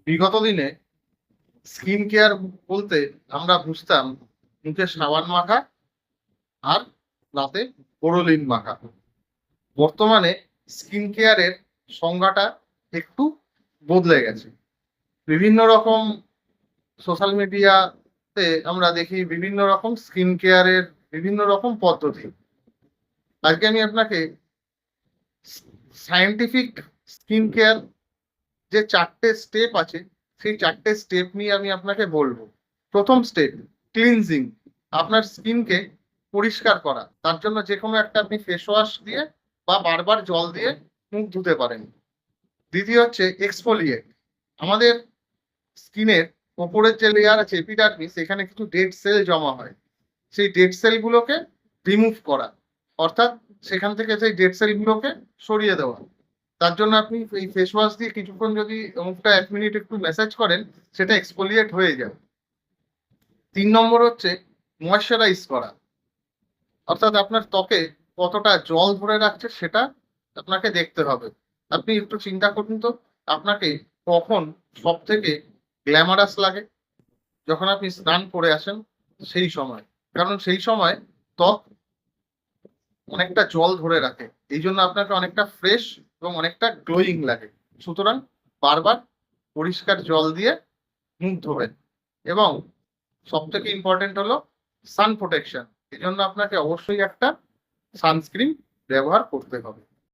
বিগত দিনে skin care বলতে আমরা বুঝতাম মুখে সাবান মাখা আর রাতে বোরোলিন মাখা। বর্তমানে স্কিন কেয়ারের সংজ্ঞাটা একটু বদলে গেছে। বিভিন্ন রকম সোশ্যাল মিডিয়াতে আমরা দেখি বিভিন্ন রকম স্কিন কেয়ারের বিভিন্ন রকম পদ্ধতি। আজকে আমি আপনাকে সায়েন্টিফিক স্কিন কেয়ার যে 4টে স্টেপ আছে, সেই 4টে স্টেপ নিয়ে আমি আপনাকে বলবো। প্রথম স্টেপ, ক্লিনজিং। আপনার স্কিনকে পরিষ্কার করা। তার জন্য যে কোনো একটা আপনি ফেস ওয়াশ দিয়ে বা বারবার জল দিয়ে মুখ ধুতে পারেন। দ্বিতীয় হচ্ছে এক্সফোলিয়েট। আমাদের স্কিনের ওপরের যে লেয়ার আছে এপিডার্মিস, এখানে কিছু ডেড সেল জমা হয়। সেই ডেড সেলগুলোকে রিমুভ করা, অর্থাৎ সেখান থেকে সেই ডেড সেলগুলোকে সরিয়ে দেওয়া। তার জন্য আপনি এই ফেস ওয়াশ দিয়ে কিছুক্ষণ যদি মুখটা 1 মিনিট একটু ম্যাসাজ করেন, সেটা এক্সফোলিয়েট হয়ে যায়। 3 নম্বর হচ্ছে ময়েশ্চারাইজ করা, অর্থাৎ আপনার ত্বকে কতটা জল ধরে রাখছে সেটা আপনাকে দেখতে হবে। আপনি একটু চিন্তা করুন তো, আপনাকে কখন সব থেকে গ্ল্যামারাস লাগে? যখন আপনি স্নান করে আসেন সেই সময়। কারণ সেই সময় ত্বক অনেকটা জল ধরে রাখে, এই জন্য আপনাকে অনেকটা ফ্রেশ এবং অনেকটা গ্লোয়িং লাগে। সুতরাং বারবার পরিষ্কার জল দিয়ে মুখ ধোবেন। এবং সব থেকে ইম্পর্টেন্ট হলো সান প্রোটেকশন। এই জন্য আপনাকে অবশ্যই একটা সানস্ক্রিন ব্যবহার করতে হবে।